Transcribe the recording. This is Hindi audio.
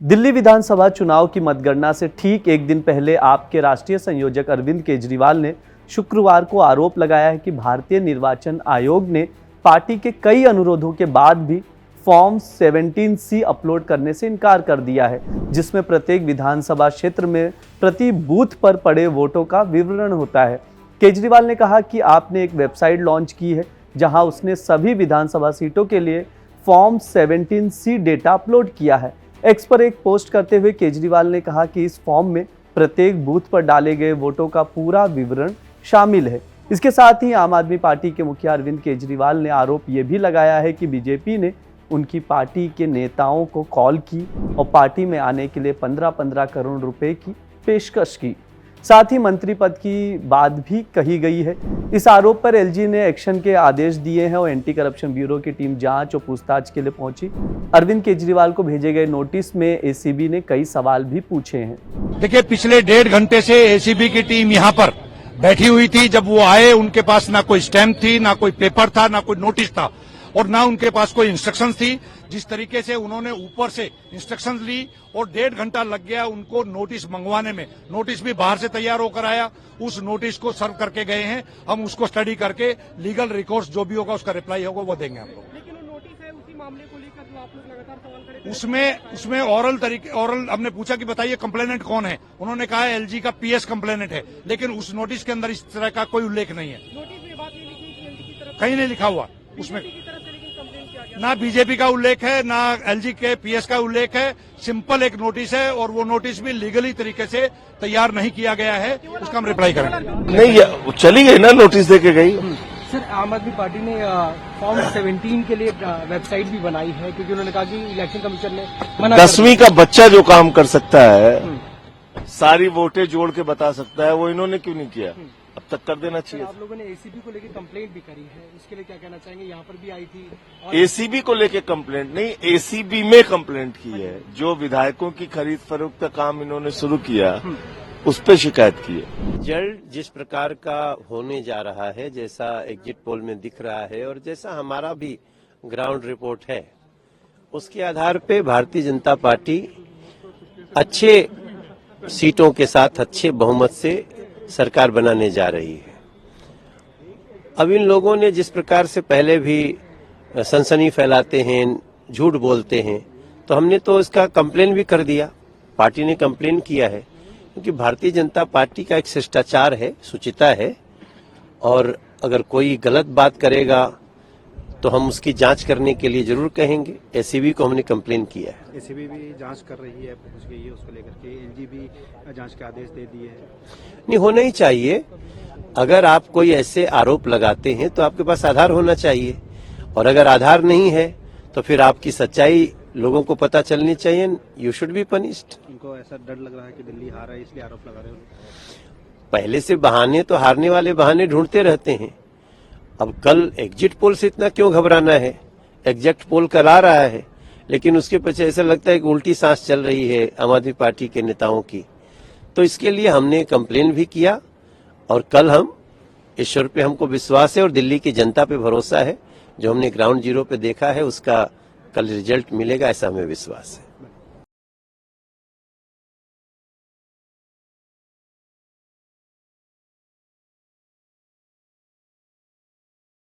दिल्ली विधानसभा चुनाव की मतगणना से ठीक एक दिन पहले आप के राष्ट्रीय संयोजक अरविंद केजरीवाल ने शुक्रवार को आरोप लगाया है कि भारतीय निर्वाचन आयोग ने पार्टी के कई अनुरोधों के बाद भी फॉर्म 17C अपलोड करने से इनकार कर दिया है, जिसमें प्रत्येक विधानसभा क्षेत्र में प्रति बूथ पर पड़े वोटों का विवरण होता है। केजरीवाल ने कहा कि आपने एक वेबसाइट लॉन्च की है जहां उसने सभी विधानसभा सीटों के लिए फॉर्म 17C डेटा अपलोड किया है। एक्स पर एक पोस्ट करते हुए केजरीवाल ने कहा कि इस फॉर्म में प्रत्येक बूथ पर डाले गए वोटों का पूरा विवरण शामिल है। इसके साथ ही आम आदमी पार्टी के मुखिया अरविंद केजरीवाल ने आरोप ये भी लगाया है कि बीजेपी ने उनकी पार्टी के नेताओं को कॉल की और पार्टी में आने के लिए 15-15 करोड़ रुपए की पेशकश की। साथ ही मंत्री पद की बात भी कही गई है। इस आरोप पर एलजी ने एक्शन के आदेश दिए हैं और एंटी करप्शन ब्यूरो की टीम जांच और पूछताछ के लिए पहुंची। अरविंद केजरीवाल को भेजे गए नोटिस में एसीबी ने कई सवाल भी पूछे हैं। देखिए, पिछले 1.5 घंटे से एसीबी की टीम यहाँ पर बैठी हुई थी। जब वो आए, उनके पास ना कोई स्टैम्प थी, ना कोई पेपर था, ना कोई नोटिस था और ना उनके पास कोई इंस्ट्रक्शंस थी। जिस तरीके से उन्होंने ऊपर से इंस्ट्रक्शंस ली और 1.5 घंटा लग गया उनको नोटिस मंगवाने में। नोटिस भी बाहर से तैयार होकर आया, उस नोटिस को सर्व करके गए हैं। हम उसको स्टडी करके लीगल रिकॉर्ड्स जो भी होगा उसका रिप्लाई होगा वो देंगे हम लोग। लेकिन वो नोटिस है उसी मामले को लेकर जो आप लोग लगातार सवाल कर रहे थे, उसमें ऑरल हमने पूछा कि बताइए कंप्लेनेंट कौन है। उन्होंने कहा एलजी का पीएस कंप्लेनेंट है, लेकिन उस नोटिस के अंदर इस तरह का कोई उल्लेख नहीं है। नोटिस में बात नहीं लिखी कि एलजी की तरफ कहीं नहीं लिखा हुआ उसमें। बीजेपी की तरफ से लेकिन कंप्लेन किया गया। ना बीजेपी का उल्लेख है, ना एलजी के पीएस का उल्लेख है। सिंपल एक नोटिस है और वो नोटिस भी लीगली तरीके से तैयार नहीं किया गया है। उसका हम रिप्लाई करेंगे। नहीं, चली गई ना, नोटिस दे के गई। सर, आम आदमी पार्टी ने फॉर्म 17 के लिए वेबसाइट भी बनाई है क्योंकि उन्होंने कहा कि इलेक्शन कमीशन ने मना 10वीं का बच्चा जो काम कर सकता है, सारी वोटें जोड़ के बता सकता है, वो इन्होंने क्यों नहीं किया? अब तक कर देना चाहिए। आप लोगों ने एसीबी को लेकर कंप्लेंट भी करी है, इसके लिए क्या कहना चाहेंगे? यहाँ पर भी आई थी और एसीबी को लेके कंप्लेंट नहीं, एसीबी में कंप्लेंट की है। जो विधायकों की खरीद फरोख्त का काम इन्होंने शुरू किया, उस पर शिकायत की है। रिजल्ट जिस प्रकार का होने जा रहा है, जैसा एग्जिट पोल में दिख रहा है और जैसा हमारा भी ग्राउंड रिपोर्ट है, उसके आधार पे भारतीय जनता पार्टी अच्छे सीटों के साथ अच्छे बहुमत से सरकार बनाने जा रही है। अब इन लोगों ने जिस प्रकार से पहले भी सनसनी फैलाते हैं, झूठ बोलते हैं, तो हमने तो इसका कंप्लेन भी कर दिया। पार्टी ने कंप्लेन किया है क्योंकि भारतीय जनता पार्टी का एक शिष्टाचार है, शुचिता है, और अगर कोई गलत बात करेगा तो हम उसकी जांच करने के लिए जरूर कहेंगे। एसीबी को हमने कंप्लेन किया है। एसीबी भी जांच कर रही है, पहुंच गई है उसको लेकर के। एलजी भी जांच के आदेश दे दिए हैं। नहीं, होना ही चाहिए। अगर आप कोई ऐसे आरोप लगाते हैं तो आपके पास आधार होना चाहिए, और अगर आधार नहीं है तो फिर आपकी सच्चाई लोगों को पता चलनी चाहिए। You should be punished. इनको ऐसा डर लग रहा है कि दिल्ली हार है, इसलिए आरोप लगा रहे हो। पहले से बहाने तो हारने वाले बहाने ढूंढते रहते हैं। अब कल एग्जिट पोल से इतना क्यों घबराना है? एग्जिट पोल कल आ रहा है, लेकिन उसके पीछे ऐसा लगता है कि उल्टी सांस चल रही है आम आदमी पार्टी के नेताओं की। तो इसके लिए हमने कंप्लेन भी किया और कल हम, ईश्वर पे हमको विश्वास है और दिल्ली की जनता पे भरोसा है। जो हमने ग्राउंड जीरो पे देखा है उसका कल रिजल्ट मिलेगा, ऐसा हमें विश्वास है।